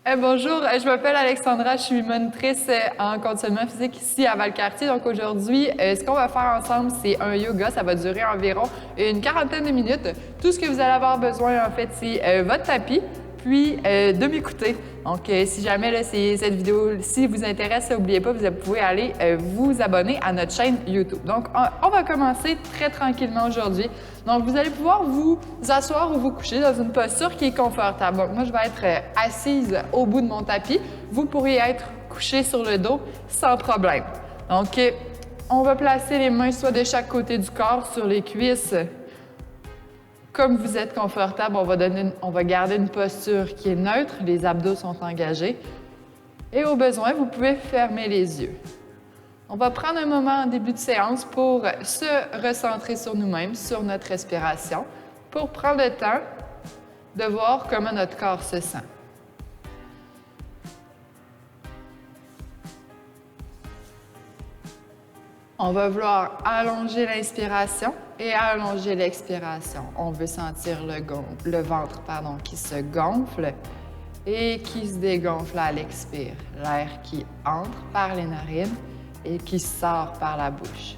Bonjour, je m'appelle Alexandra, je suis monitrice en conditionnement physique ici à Valcartier. Donc aujourd'hui, ce qu'on va faire ensemble, c'est un yoga. Ça va durer environ une quarantaine de minutes. Tout ce que vous allez avoir besoin, en fait, c'est votre tapis, puis de m'écouter. Donc si jamais là, cette vidéo, si vous intéresse, n'oubliez pas, vous pouvez aller vous abonner à notre chaîne YouTube. Donc on va commencer très tranquillement aujourd'hui. Donc, vous allez pouvoir vous asseoir ou vous coucher dans une posture qui est confortable. Donc, moi, je vais être assise au bout de mon tapis. Vous pourriez être couché sur le dos sans problème. Donc, on va placer les mains soit de chaque côté du corps sur les cuisses. Comme vous êtes confortable, on va garder une posture qui est neutre. Les abdos sont engagés. Et au besoin, vous pouvez fermer les yeux. On va prendre un moment en début de séance pour se recentrer sur nous-mêmes, sur notre respiration, pour prendre le temps de voir comment notre corps se sent. On va vouloir allonger l'inspiration et allonger l'expiration. On veut sentir le ventre qui se gonfle et qui se dégonfle à l'expire. L'air qui entre par les narines et qui sort par la bouche.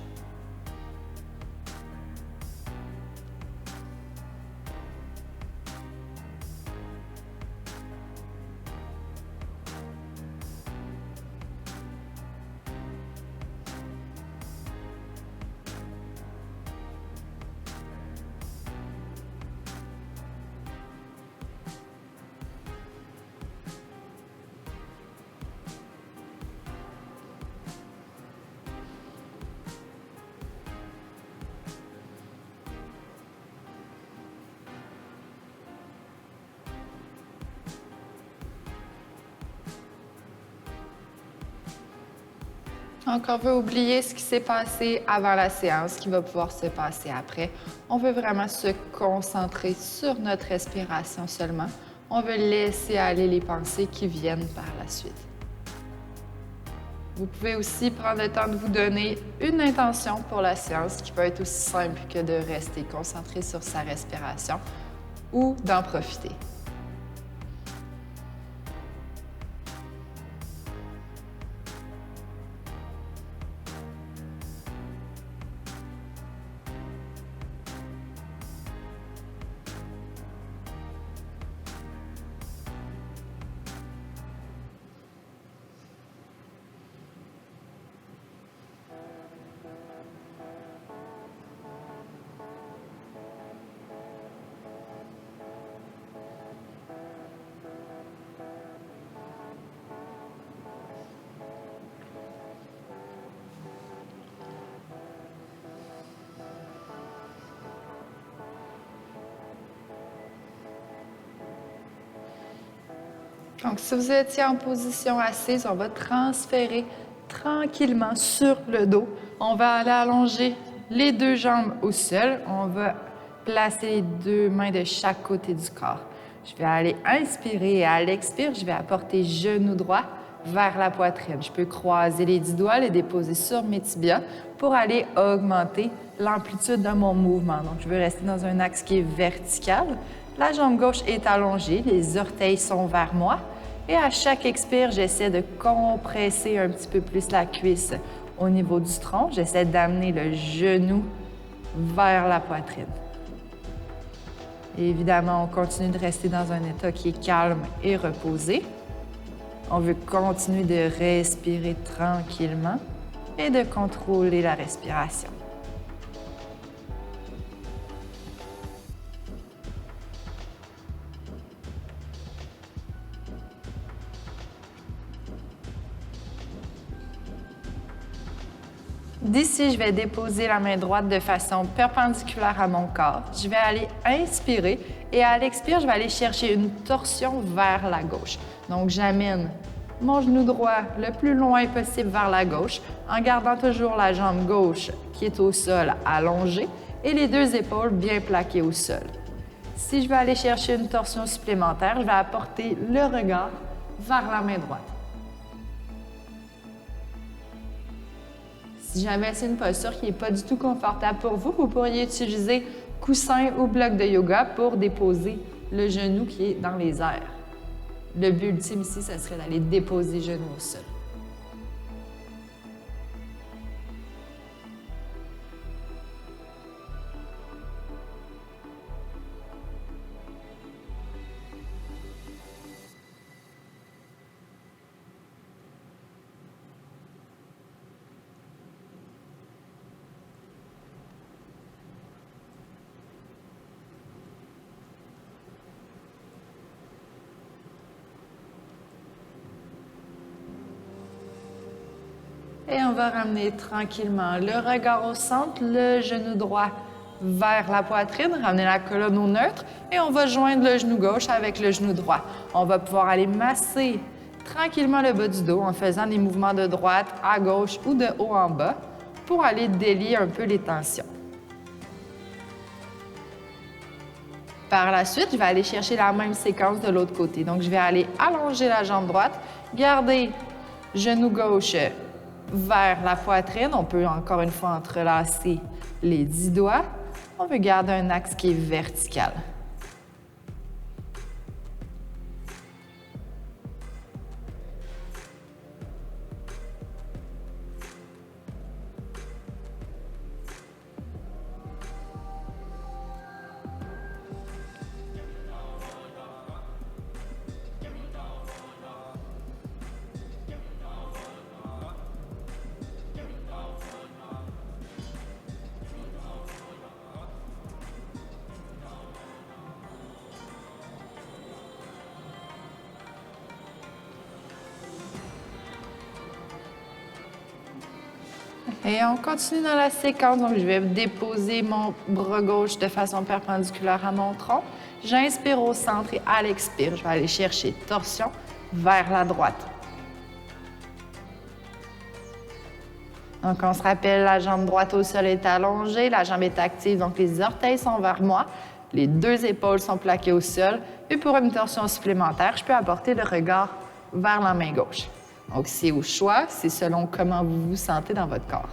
Donc, on veut oublier ce qui s'est passé avant la séance, ce qui va pouvoir se passer après. On veut vraiment se concentrer sur notre respiration seulement. On veut laisser aller les pensées qui viennent par la suite. Vous pouvez aussi prendre le temps de vous donner une intention pour la séance qui peut être aussi simple que de rester concentré sur sa respiration ou d'en profiter. Donc, si vous étiez en position assise, on va transférer tranquillement sur le dos. On va aller allonger les deux jambes au sol. On va placer les deux mains de chaque côté du corps. Je vais aller inspirer et à l'expire, je vais apporter genou droit vers la poitrine. Je peux croiser les 10 doigts, les déposer sur mes tibias pour aller augmenter l'amplitude de mon mouvement. Donc, je veux rester dans un axe qui est vertical. La jambe gauche est allongée, les orteils sont vers moi. Et à chaque expire, j'essaie de compresser un petit peu plus la cuisse au niveau du tronc. J'essaie d'amener le genou vers la poitrine. Et évidemment, on continue de rester dans un état qui est calme et reposé. On veut continuer de respirer tranquillement et de contrôler la respiration. D'ici, je vais déposer la main droite de façon perpendiculaire à mon corps. Je vais aller inspirer et à l'expire, je vais aller chercher une torsion vers la gauche. Donc, j'amène mon genou droit le plus loin possible vers la gauche en gardant toujours la jambe gauche qui est au sol allongée et les deux épaules bien plaquées au sol. Si je vais aller chercher une torsion supplémentaire, je vais apporter le regard vers la main droite. Si jamais c'est une posture qui n'est pas du tout confortable pour vous, vous pourriez utiliser coussin ou bloc de yoga pour déposer le genou qui est dans les airs. Le but ultime ici, ça serait d'aller déposer les genoux au sol. Et on va ramener tranquillement le regard au centre, le genou droit vers la poitrine, ramener la colonne au neutre et on va joindre le genou gauche avec le genou droit. On va pouvoir aller masser tranquillement le bas du dos en faisant des mouvements de droite à gauche ou de haut en bas pour aller délier un peu les tensions. Par la suite, je vais aller chercher la même séquence de l'autre côté. Donc, je vais aller allonger la jambe droite, garder genou gauche vers la poitrine. On peut encore une fois entrelacer les 10 doigts. On veut garder un axe qui est vertical. Et on continue dans la séquence. Donc, je vais déposer mon bras gauche de façon perpendiculaire à mon tronc. J'inspire au centre et à l'expire, je vais aller chercher torsion vers la droite. Donc, on se rappelle, la jambe droite au sol est allongée, la jambe est active, donc les orteils sont vers moi, les 2 épaules sont plaquées au sol. Et pour une torsion supplémentaire, je peux apporter le regard vers la main gauche. Donc, c'est au choix, c'est selon comment vous vous sentez dans votre corps.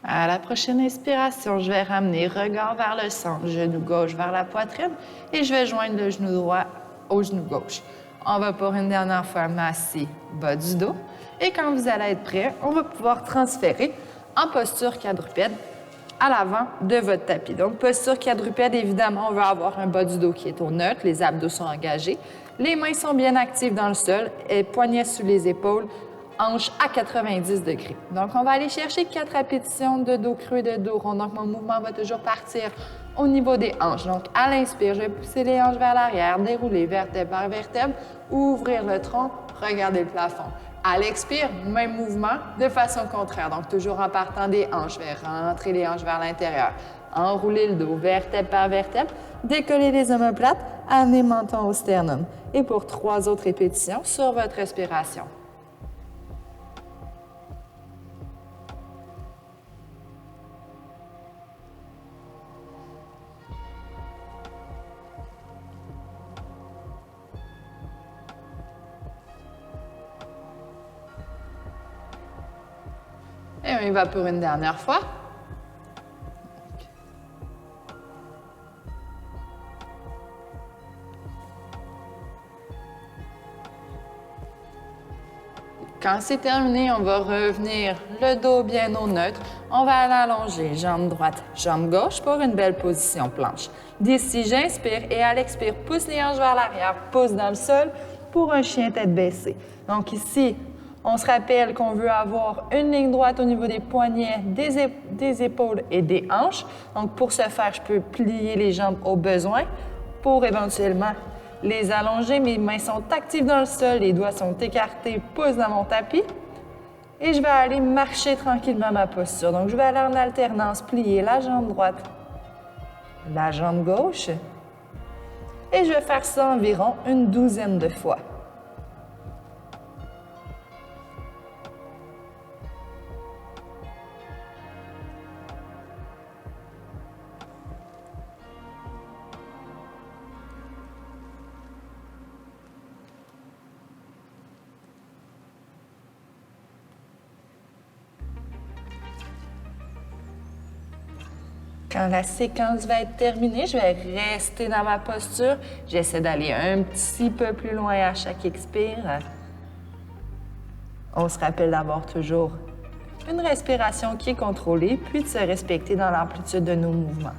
À la prochaine inspiration, je vais ramener regard vers le centre, genou gauche vers la poitrine et je vais joindre le genou droit au genou gauche. On va pour une dernière fois masser bas du dos et quand vous allez être prêt, on va pouvoir transférer en posture quadrupède à l'avant de votre tapis. Donc, posture quadrupède, évidemment, on va avoir un bas du dos qui est au neutre, les abdos sont engagés, les mains sont bien actives dans le sol et poignets sous les épaules, hanches à 90 degrés. Donc, on va aller chercher 4 répétitions de dos creux et de dos rond. Donc, mon mouvement va toujours partir au niveau des hanches. Donc, à l'inspire, je vais pousser les hanches vers l'arrière, dérouler vertèbre par vertèbre, ouvrir le tronc, regarder le plafond. À l'expire, même mouvement de façon contraire. Donc, toujours en partant des hanches, je vais rentrer les hanches vers l'intérieur. Enrouler le dos, vertèbre par vertèbre, décoller les omoplates, amener menton au sternum. Et pour 3 autres répétitions sur votre respiration. Et on y va pour une dernière fois. Quand c'est terminé, on va revenir le dos bien au neutre. On va aller allonger, jambe droite, jambe gauche pour une belle position planche. D'ici, j'inspire et à l'expire, pousse les hanches vers l'arrière, pousse dans le sol pour un chien tête baissée. Donc ici, on se rappelle qu'on veut avoir une ligne droite au niveau des poignets, des épaules et des hanches. Donc, pour ce faire, je peux plier les jambes au besoin pour éventuellement les allonger. Mes mains sont actives dans le sol, les doigts sont écartés, pouce dans mon tapis. Et je vais aller marcher tranquillement ma posture. Donc, je vais aller en alternance, plier la jambe droite, la jambe gauche. Et je vais faire ça environ une douzaine de fois. Quand la séquence va être terminée, je vais rester dans ma posture. J'essaie d'aller un petit peu plus loin à chaque expire. On se rappelle d'avoir toujours une respiration qui est contrôlée, puis de se respecter dans l'amplitude de nos mouvements.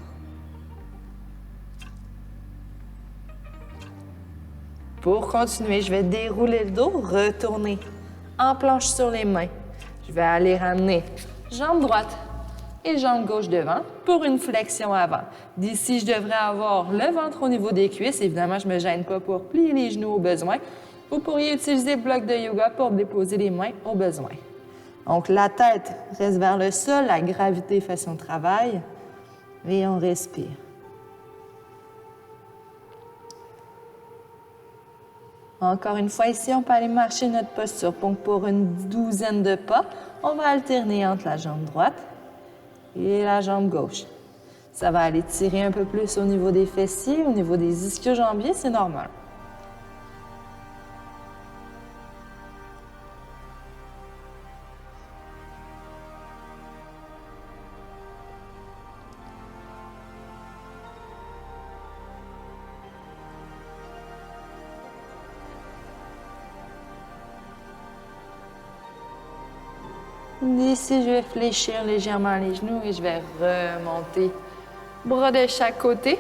Pour continuer, je vais dérouler le dos, retourner en planche sur les mains. Je vais aller ramener jambe droite et jambe gauche devant pour une flexion avant. D'ici, je devrais avoir le ventre au niveau des cuisses. Évidemment, je ne me gêne pas pour plier les genoux au besoin. Vous pourriez utiliser le bloc de yoga pour déposer les mains au besoin. Donc, la tête reste vers le sol, la gravité fait son travail et on respire. Encore une fois, ici, on peut aller marcher notre posture. Donc, pour une douzaine de pas, on va alterner entre la jambe droite et la jambe gauche. Ça va aller tirer un peu plus au niveau des fessiers, au niveau des ischio-jambiers, c'est normal. D'ici, je vais fléchir légèrement les genoux et je vais remonter. Bras de chaque côté.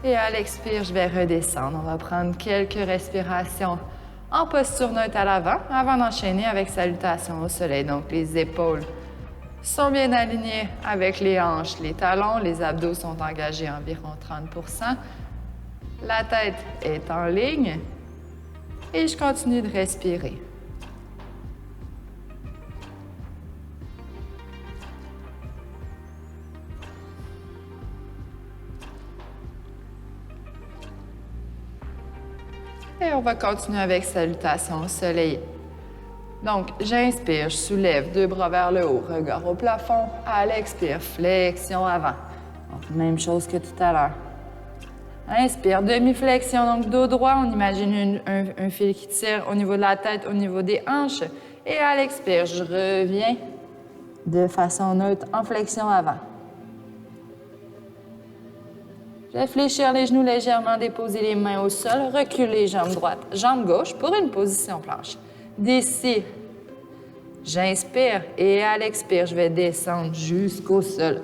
Et à l'expire, je vais redescendre. On va prendre quelques respirations en posture neutre à l'avant avant d'enchaîner avec salutation au soleil. Donc, les épaules sont bien alignées avec les hanches, les talons. Les abdos sont engagés à environ 30 %. La tête est en ligne. Et je continue de respirer. Et on va continuer avec salutation au soleil. Donc, j'inspire, je soulève, deux bras vers le haut, regard au plafond. À l'expire, flexion avant. Donc, même chose que tout à l'heure. Inspire, demi-flexion, donc dos droit. On imagine un fil qui tire au niveau de la tête, au niveau des hanches. Et à l'expire, je reviens de façon neutre en flexion avant. Je vais fléchir les genoux légèrement, déposer les mains au sol, reculer jambe droite, jambe gauche pour une position planche. D'ici, j'inspire et à l'expire, je vais descendre jusqu'au sol.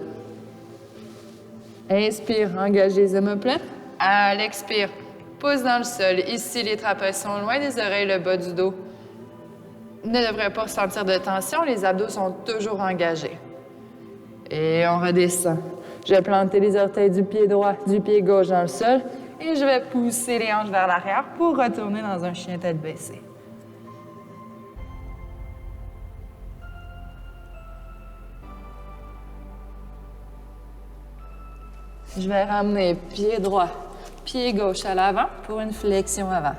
Inspire, engage les omoplates. À l'expire, pousse dans le sol. Ici, les trapèzes sont loin des oreilles, le bas du dos ne devrait pas ressentir de tension. Les abdos sont toujours engagés. Et on redescend. Je vais planter les orteils du pied droit, du pied gauche dans le sol et je vais pousser les hanches vers l'arrière pour retourner dans un chien tête baissée. Je vais ramener pied droit, pied gauche à l'avant pour une flexion avant.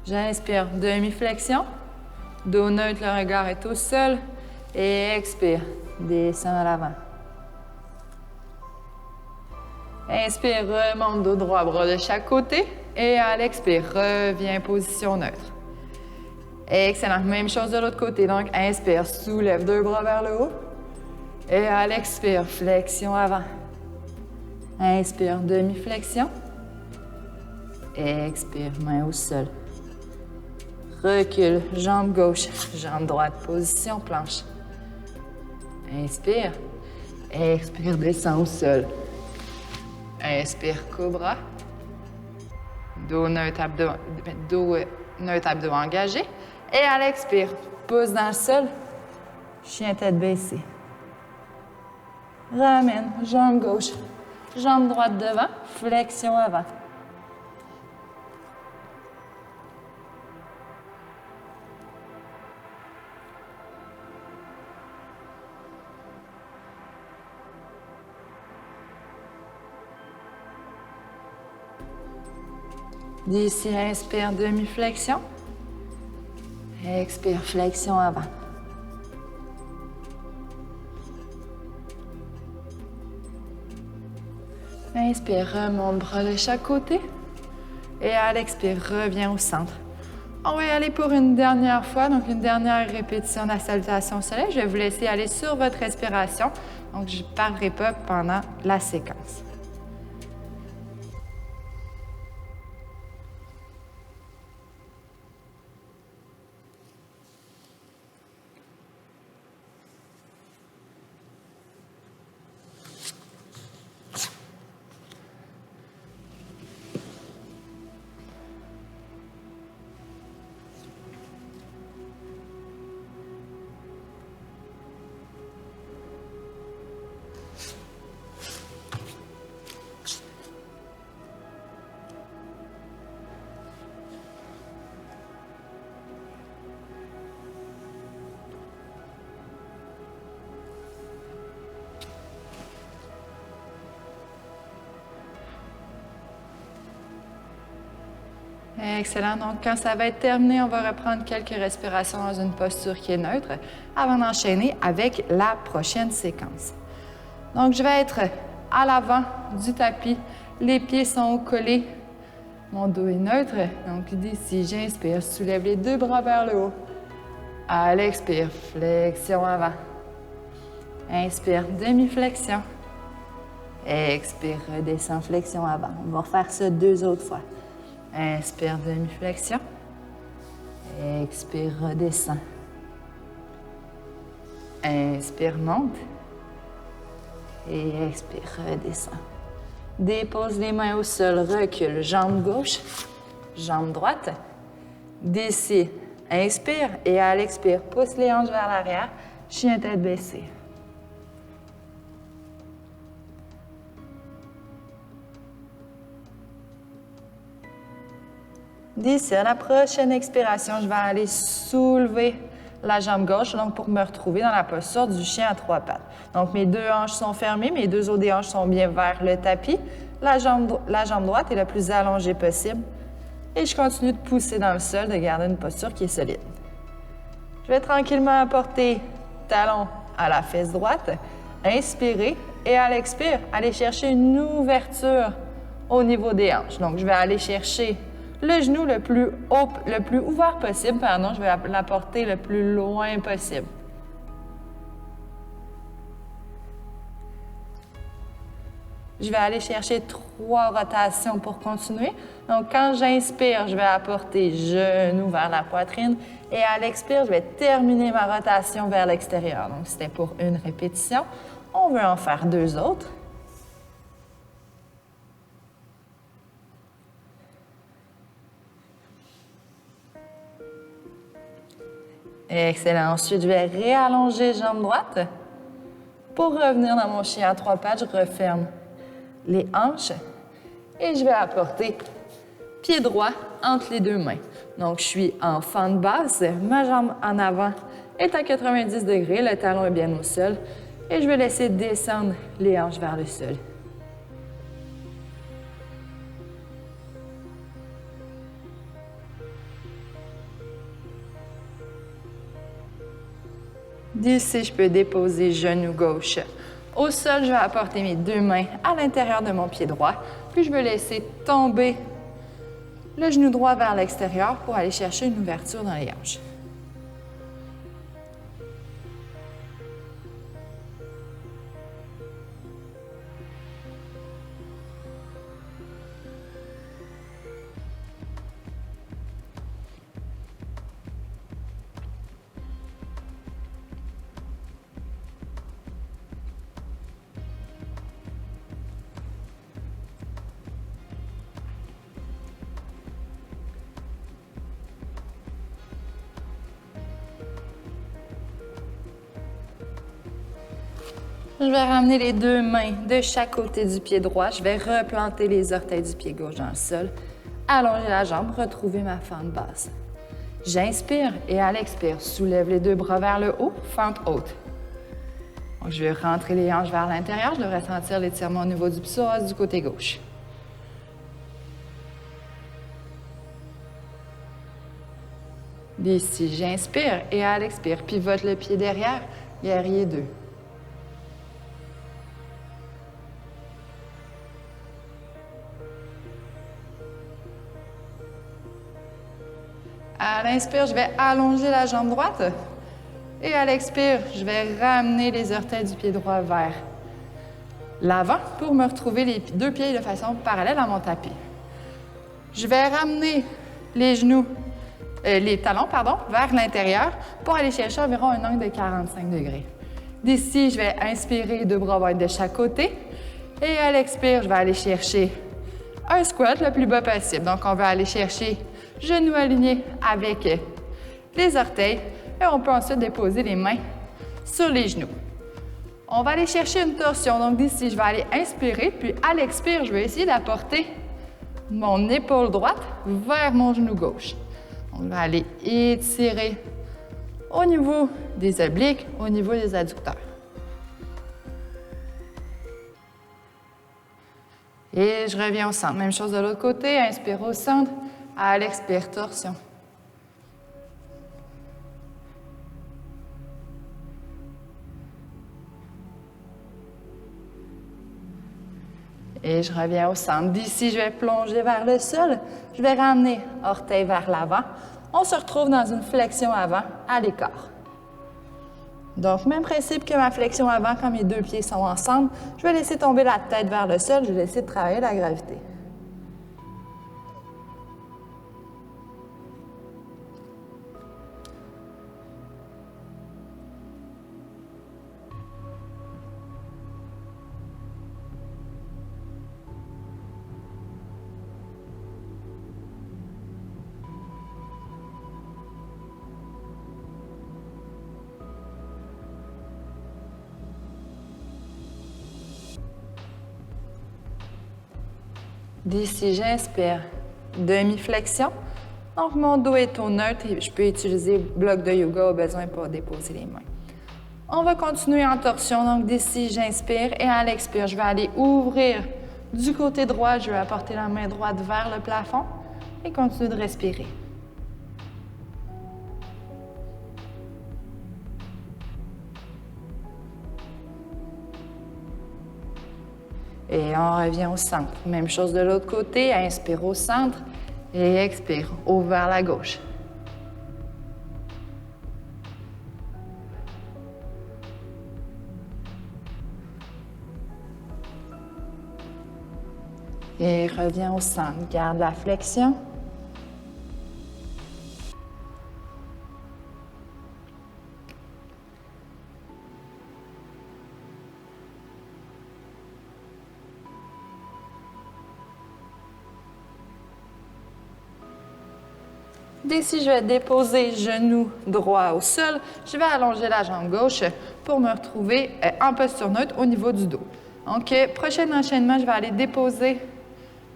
J'inspire, demi-flexion. Dos neutre, le regard est au sol. Et expire, descends à l'avant. Inspire, remonte dos droit, bras de chaque côté. Et à l'expire, reviens position neutre. Excellent. Même chose de l'autre côté. Donc, inspire, soulève deux bras vers le haut. Et à l'expire, flexion avant. Inspire, demi-flexion. Expire, main au sol. Recule, jambe gauche, jambe droite, position planche. Inspire. Expire, descend au sol. Inspire, cobra. Dos neutre, abdos engagé. Et à l'expire, pousse dans le sol. Chien tête baissée. Ramène, jambe gauche, jambe droite devant, flexion avant. D'ici, inspire, demi-flexion. Expire, flexion avant. Inspire, remonte bras de chaque côté. Et à l'expire, reviens au centre. On va y aller pour une dernière fois, donc une dernière répétition de la salutation au soleil. Je vais vous laisser aller sur votre respiration, donc je ne parlerai pas pendant la séquence. Excellent. Donc, quand ça va être terminé, on va reprendre quelques respirations dans une posture qui est neutre avant d'enchaîner avec la prochaine séquence. Donc, je vais être à l'avant du tapis. Les pieds sont collés. Mon dos est neutre. Donc, d'ici, j'inspire, soulève les deux bras vers le haut. À l'expire, flexion avant. Inspire, demi-flexion. Expire, redescend, flexion avant. On va refaire ça 2 autres fois. Inspire, demi-flexion. Expire, redescend. Inspire, monte. Et expire, redescend. Dépose les mains au sol, recule. Jambe gauche, jambe droite. Décide. Inspire et à l'expire, pousse les hanches vers l'arrière. Chien tête baissée. D'ici à la prochaine expiration, je vais aller soulever la jambe gauche, donc pour me retrouver dans la posture du chien à 3 pattes. Donc mes 2 hanches sont fermées, mes 2 autres des hanches sont bien vers le tapis. La jambe droite est la plus allongée possible. Et je continue de pousser dans le sol, de garder une posture qui est solide. Je vais tranquillement apporter talon à la fesse droite, inspirer et à l'expire, aller chercher une ouverture au niveau des hanches. Donc je vais aller chercher le genou le plus haut, le plus ouvert possible, pardon, je vais l'apporter le plus loin possible. Je vais aller chercher 3 rotations pour continuer. Donc, quand j'inspire, je vais apporter genou vers la poitrine et à l'expire, je vais terminer ma rotation vers l'extérieur. Donc, c'était pour une répétition. On veut en faire 2 autres. Excellent. Ensuite, je vais réallonger jambe droite. Pour revenir dans mon chien à 3 pattes, je referme les hanches et je vais apporter pied droit entre les 2 mains. Donc, je suis en fente basse, ma jambe en avant est à 90 degrés, le talon est bien au sol et je vais laisser descendre les hanches vers le sol. D'ici, je peux déposer genou gauche au sol. Je vais apporter mes 2 mains à l'intérieur de mon pied droit. Puis, je vais laisser tomber le genou droit vers l'extérieur pour aller chercher une ouverture dans les hanches. Je vais ramener les 2 mains de chaque côté du pied droit. Je vais replanter les orteils du pied gauche dans le sol. Allonger la jambe, retrouver ma fente basse. J'inspire et à l'expire, soulève les 2 bras vers le haut, fente haute. Donc, je vais rentrer les hanches vers l'intérieur. Je devrais sentir l'étirement au niveau du psoas du côté gauche. D'ici, j'inspire et à l'expire, pivote le pied derrière, guerrier 2. À l'inspire, je vais allonger la jambe droite. Et à l'expire, je vais ramener les orteils du pied droit vers l'avant pour me retrouver les deux pieds de façon parallèle à mon tapis. Je vais ramener les genoux, les talons, vers l'intérieur pour aller chercher environ un angle de 45 degrés. D'ici, je vais inspirer, deux bras vont être de chaque côté. Et à l'expire, je vais aller chercher un squat le plus bas possible. Donc, on va aller chercher genoux alignés avec les orteils. Et on peut ensuite déposer les mains sur les genoux. On va aller chercher une torsion. Donc, d'ici, je vais aller inspirer. Puis, à l'expire, je vais essayer d'apporter mon épaule droite vers mon genou gauche. On va aller étirer au niveau des obliques, au niveau des adducteurs. Et je reviens au centre. Même chose de l'autre côté. Inspire au centre. À l'expire, torsion. Et je reviens au centre. D'ici, je vais plonger vers le sol. Je vais ramener orteil vers l'avant. On se retrouve dans une flexion avant à l'écart. Donc, même principe que ma flexion avant, quand mes deux pieds sont ensemble. Je vais laisser tomber la tête vers le sol. Je vais essayer de travailler la gravité. D'ici, j'inspire, demi-flexion. Donc, mon dos est au neutre et je peux utiliser le bloc de yoga au besoin pour déposer les mains. On va continuer en torsion. Donc, d'ici, j'inspire et à l'expire, je vais aller ouvrir du côté droit. Je vais apporter la main droite vers le plafond et continuer de respirer. Et on revient au centre. Même chose de l'autre côté. Inspire au centre et expire, ouvre vers la gauche. Et reviens au centre. Garde la flexion. D'ici, je vais déposer genou droit au sol. Je vais allonger la jambe gauche pour me retrouver en posture neutre au niveau du dos. Donc, prochain enchaînement, je vais aller déposer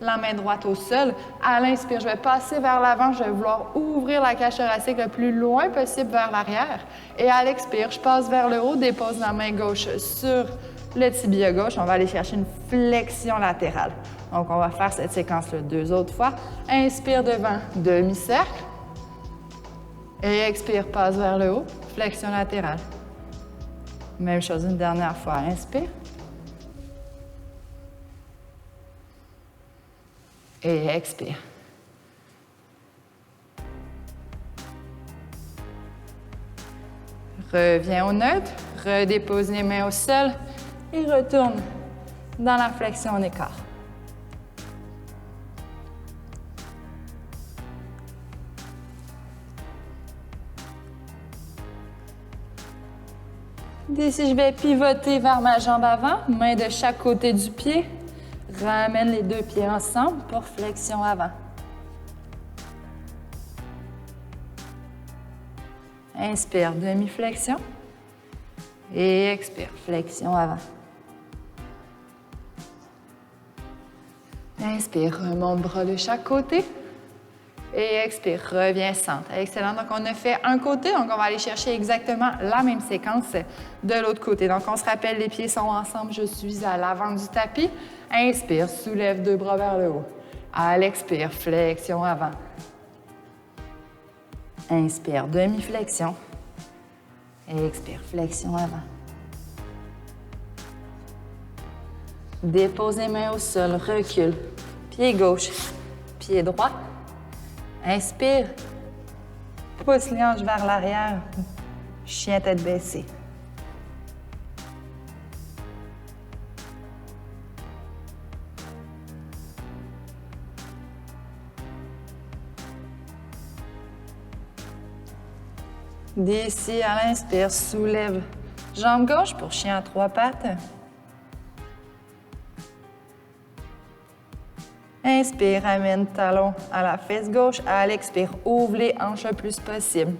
la main droite au sol. À l'inspire, je vais passer vers l'avant. Je vais vouloir ouvrir la cage thoracique le plus loin possible vers l'arrière. Et à l'expire, je passe vers le haut, dépose la main gauche sur le tibia gauche. On va aller chercher une flexion latérale. Donc, on va faire cette séquence-là 2 autres fois. Inspire devant, demi-cercle. Et expire, passe vers le haut, flexion latérale. Même chose une dernière fois, inspire. Et expire. Reviens au neutre, redépose les mains au sol et retourne dans la flexion en écart. D'ici, je vais pivoter vers ma jambe avant, main de chaque côté du pied. Ramène les deux pieds ensemble pour flexion avant. Inspire, demi-flexion. Et expire, flexion avant. Inspire, remonte bras de chaque côté. Et expire, reviens centre. Excellent. Donc, on a fait un côté, donc on va aller chercher exactement la même séquence de l'autre côté. Donc, on se rappelle, les pieds sont ensemble, je suis à l'avant du tapis. Inspire, soulève deux bras vers le haut. À l'expire, flexion avant. Inspire, demi-flexion. Expire, flexion avant. Dépose les mains au sol, recule. Pied gauche, pied droit. Inspire. Pousse les hanches vers l'arrière. Chien tête baissée. D'ici à l'inspire, soulève. Jambe gauche pour chien à 3 pattes. Inspire, amène talon à la fesse gauche. À l'expire, ouvre les hanches le plus possible.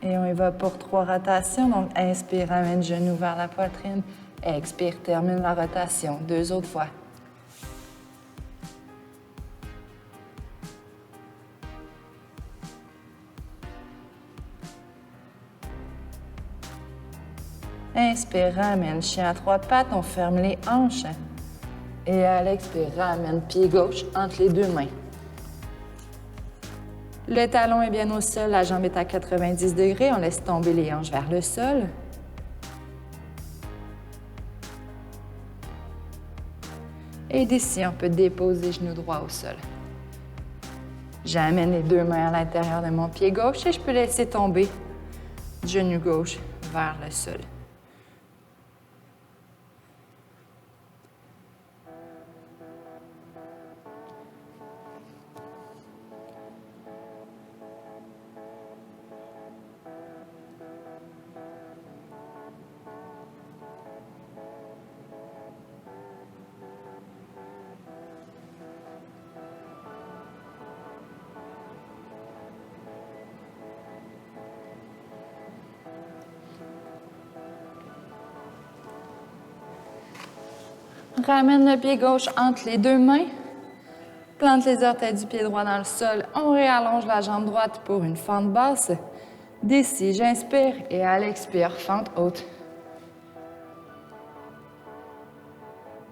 Et on y va pour 3 rotations. Donc, inspire, amène genou vers la poitrine. Expire, termine la rotation. 2 autres fois. Inspire, ramène chien à 3 pattes, on ferme les hanches. Et à l'expire, ramène pied gauche entre les 2 mains. Le talon est bien au sol, la jambe est à 90 degrés, on laisse tomber les hanches vers le sol. Et d'ici, on peut déposer genou droit au sol. J'amène les 2 mains à l'intérieur de mon pied gauche et je peux laisser tomber genou gauche vers le sol. Ramène le pied gauche entre les 2 mains. Plante les orteils du pied droit dans le sol. On réallonge la jambe droite pour une fente basse. D'ici, j'inspire et à l'expire, fente haute.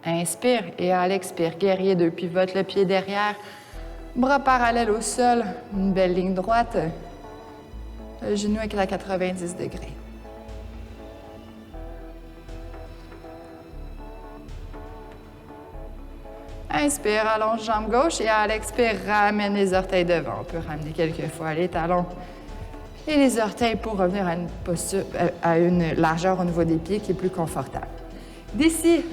Inspire et à l'expire, guerrier 2, pivote le pied derrière. Bras parallèles au sol, une belle ligne droite. Le genou est à 90 degrés. Inspire, allonge jambe gauche et à l'expire, ramène les orteils devant. On peut ramener quelques fois les talons et les orteils pour revenir à une posture, à une largeur au niveau des pieds qui est plus confortable. D'ici,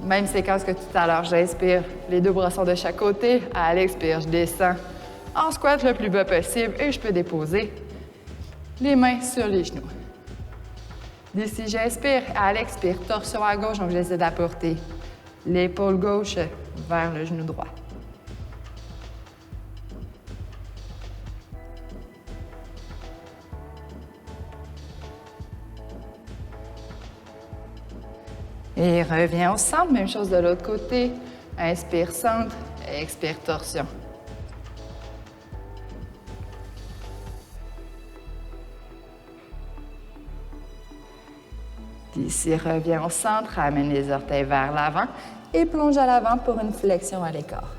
même séquence que tout à l'heure, j'inspire, les 2 bras sont de chaque côté. À l'expire, je descends en squat le plus bas possible et je peux déposer les mains sur les genoux. D'ici, j'inspire, à l'expire, torsion à gauche, donc j'essaie d'apporter l'épaule gauche vers le genou droit. Et reviens au centre, même chose de l'autre côté. Inspire, centre, expire, torsion. D'ici, reviens au centre, ramène les orteils vers l'avant et plonge à l'avant pour une flexion à l'écart.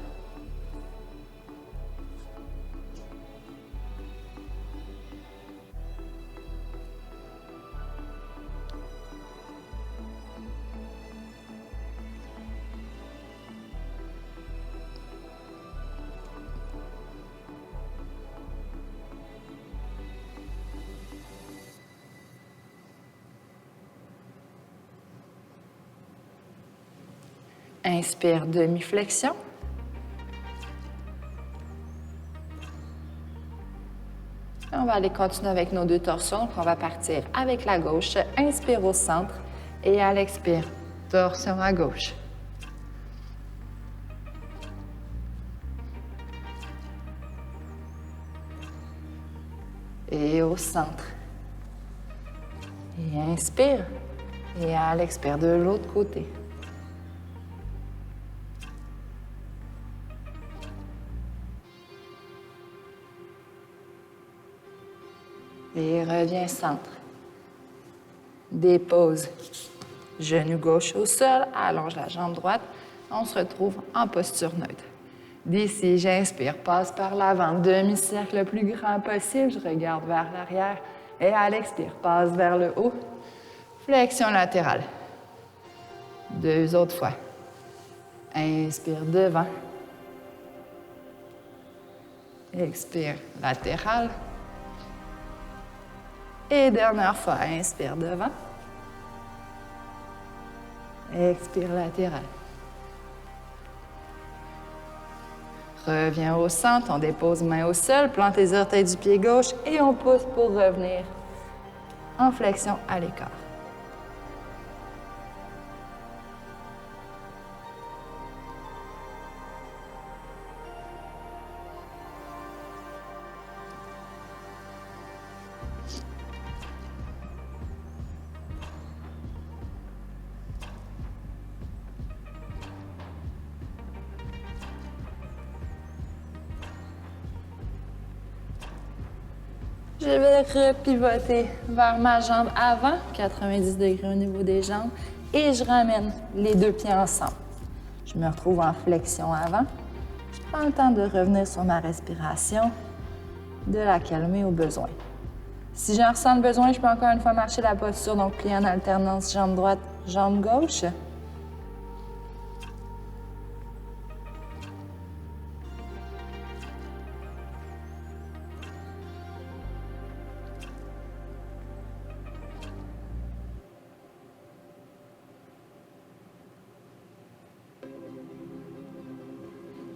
Inspire, demi-flexion. On va aller continuer avec nos 2 torsions. Donc, on va partir avec la gauche. Inspire au centre et à l'expire, torsion à gauche. Et au centre. Et inspire. Et à l'expire de l'autre côté. Et reviens centre. Dépose. Genou gauche au sol, allonge la jambe droite. On se retrouve en posture neutre. D'ici, j'inspire, passe par l'avant, demi-cercle le plus grand possible, je regarde vers l'arrière et à l'expire, passe vers le haut, flexion latérale. 2 autres fois. Inspire devant. Expire latéral. Et dernière fois, inspire devant. Expire latéral. Reviens au centre, on dépose main au sol, plante les orteils du pied gauche et on pousse pour revenir en flexion à l'écart. Je vais repivoter vers ma jambe avant, 90 degrés au niveau des jambes, et je ramène les 2 pieds ensemble. Je me retrouve en flexion avant. Je prends le temps de revenir sur ma respiration, de la calmer au besoin. Si j'en ressens le besoin, je peux encore une fois marcher la posture, donc plier en alternance jambe droite, jambe gauche.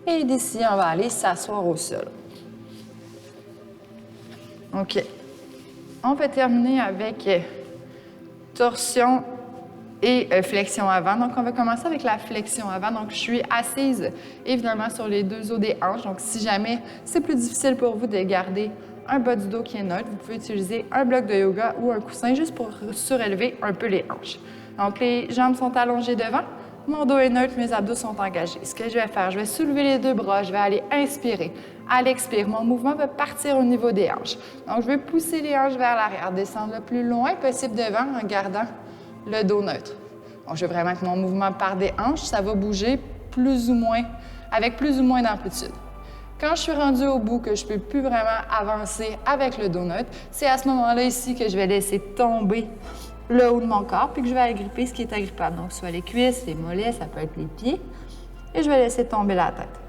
Et d'ici, on va aller s'asseoir au sol. OK. On va terminer avec torsion et flexion avant. Donc, on va commencer avec la flexion avant. Donc, je suis assise, évidemment, sur les 2 os des hanches. Donc, si jamais c'est plus difficile pour vous de garder un bas du dos qui est neutre, vous pouvez utiliser un bloc de yoga ou un coussin juste pour surélever un peu les hanches. Donc, les jambes sont allongées devant. Mon dos est neutre, mes abdos sont engagés. Ce que je vais faire, je vais soulever les 2 bras, je vais aller inspirer. À l'expire, mon mouvement va partir au niveau des hanches. Donc, je vais pousser les hanches vers l'arrière, descendre le plus loin possible devant en gardant le dos neutre. Donc, je veux vraiment que mon mouvement part des hanches, ça va bouger plus ou moins, avec plus ou moins d'amplitude. Quand je suis rendue au bout, que je ne peux plus vraiment avancer avec le dos neutre, c'est à ce moment-là ici que je vais laisser tomber le haut de mon corps, puis que je vais agripper ce qui est agrippable. Donc, soit les cuisses, les mollets, ça peut être les pieds. Et je vais laisser tomber la tête.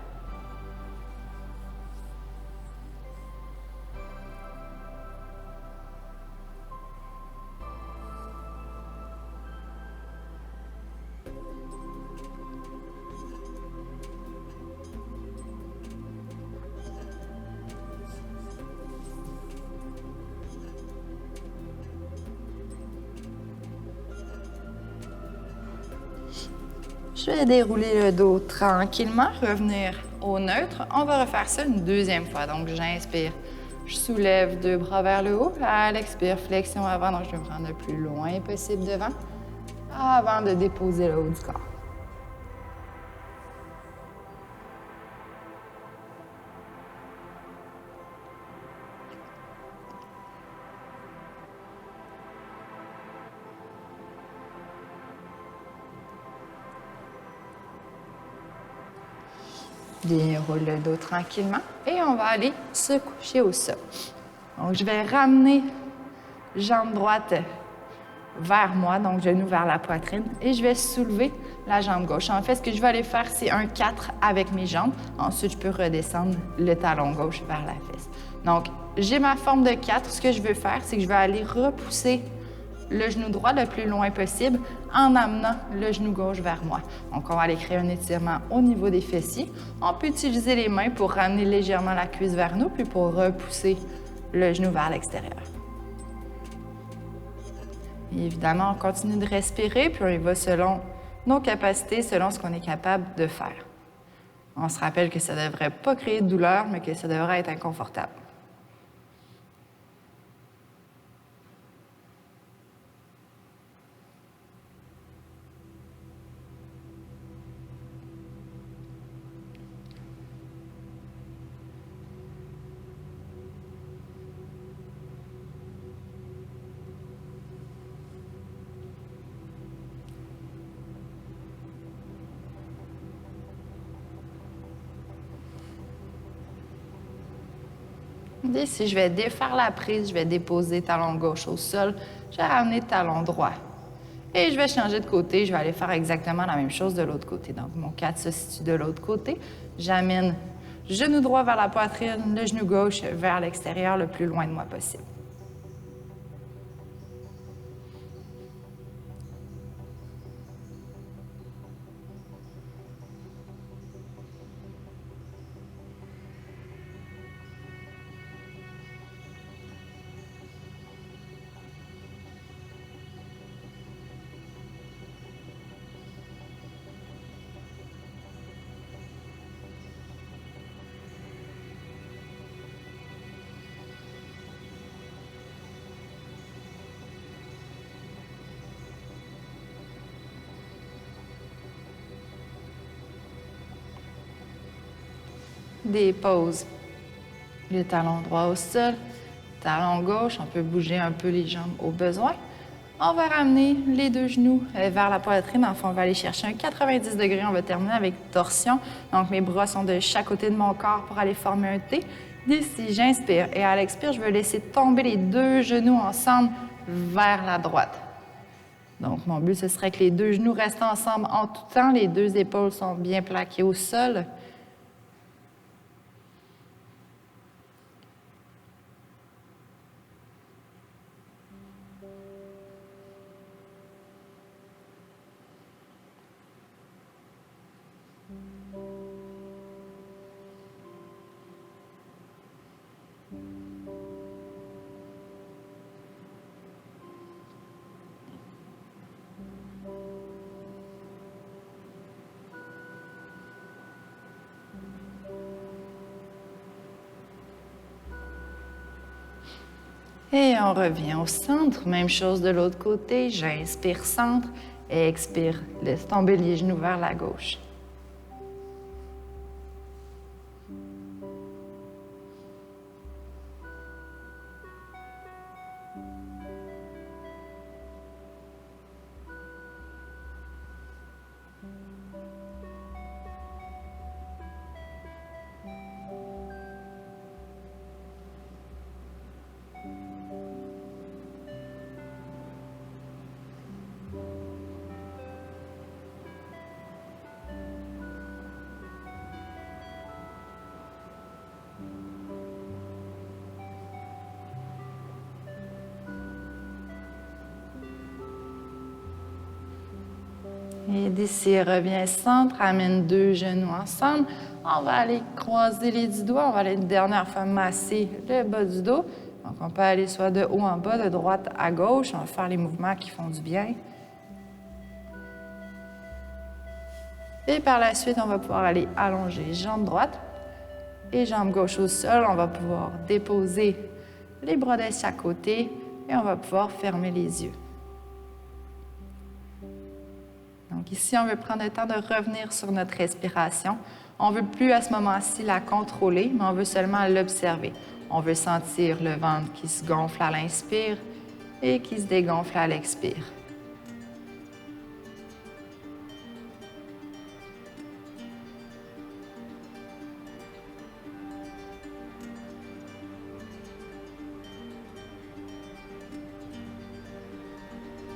Je vais dérouler le dos tranquillement, revenir au neutre. On va refaire ça une 2e fois. Donc, j'inspire, je soulève 2 bras vers le haut. À l'expire, flexion avant. Donc, je vais me prendre le plus loin possible devant avant de déposer le haut du corps. Déroule le dos tranquillement et on va aller se coucher au sol. Donc, je vais ramener jambe droite vers moi, donc genou vers la poitrine, et je vais soulever la jambe gauche. En fait, ce que je vais aller faire, c'est un 4 avec mes jambes. Ensuite, je peux redescendre le talon gauche vers la fesse. Donc, j'ai ma forme de 4. Ce que je veux faire, c'est que je vais aller repousser le genou droit le plus loin possible en amenant le genou gauche vers moi. Donc, on va aller créer un étirement au niveau des fessiers. On peut utiliser les mains pour ramener légèrement la cuisse vers nous, puis pour repousser le genou vers l'extérieur. Et évidemment, on continue de respirer, puis on y va selon nos capacités, selon ce qu'on est capable de faire. On se rappelle que ça ne devrait pas créer de douleur, mais que ça devrait être inconfortable. Ici, je vais défaire la prise, je vais déposer talon gauche au sol, je vais ramener talon droit. Et je vais changer de côté, je vais aller faire exactement la même chose de l'autre côté. Donc, mon 4 se situe de l'autre côté. J'amène genou droit vers la poitrine, le genou gauche vers l'extérieur le plus loin de moi possible. Dépose le talon droit au sol, talon gauche, on peut bouger un peu les jambes au besoin. On va ramener les deux genoux vers la poitrine. Enfin, on va aller chercher un 90 degrés. On va terminer avec torsion. Donc, mes bras sont de chaque côté de mon corps pour aller former un T. D'ici, j'inspire et à l'expire, je vais laisser tomber les deux genoux ensemble vers la droite. Donc, mon but, ce serait que les deux genoux restent ensemble en tout temps. Les deux épaules sont bien plaquées au sol. Et on revient au centre. Même chose de l'autre côté. J'inspire centre et expire. Laisse tomber les genoux vers la gauche. Et d'ici, reviens centre, amène deux genoux ensemble. On va aller croiser les 10 doigts. On va aller une dernière fois masser le bas du dos. Donc, on peut aller soit de haut en bas, de droite à gauche. On va faire les mouvements qui font du bien. Et par la suite, on va pouvoir aller allonger jambe droite et jambe gauche au sol. On va pouvoir déposer les bras de chaque côté et on va pouvoir fermer les yeux. Donc ici, on veut prendre le temps de revenir sur notre respiration. On ne veut plus à ce moment-ci la contrôler, mais on veut seulement l'observer. On veut sentir le ventre qui se gonfle à l'inspire et qui se dégonfle à l'expire.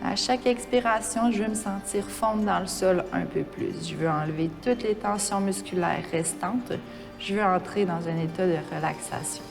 À chaque expiration, je veux me sentir fondre dans le sol un peu plus. Je veux enlever toutes les tensions musculaires restantes. Je veux entrer dans un état de relaxation.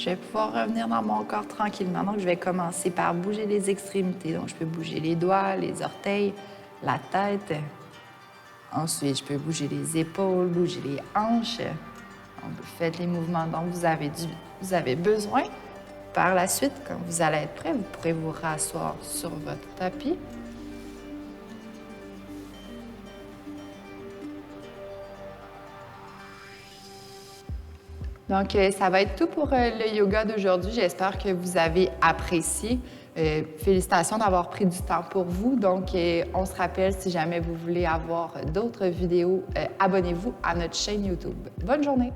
Je vais pouvoir revenir dans mon corps tranquillement. Donc, je vais commencer par bouger les extrémités. Donc, je peux bouger les doigts, les orteils, la tête. Ensuite, je peux bouger les épaules, bouger les hanches. Donc, faites les mouvements dont vous avez besoin. Par la suite, quand vous allez être prêt, vous pourrez vous rasseoir sur votre tapis. Donc, ça va être tout pour le yoga d'aujourd'hui. J'espère que vous avez apprécié. Félicitations d'avoir pris du temps pour vous. Donc, on se rappelle, si jamais vous voulez avoir d'autres vidéos, abonnez-vous à notre chaîne YouTube. Bonne journée!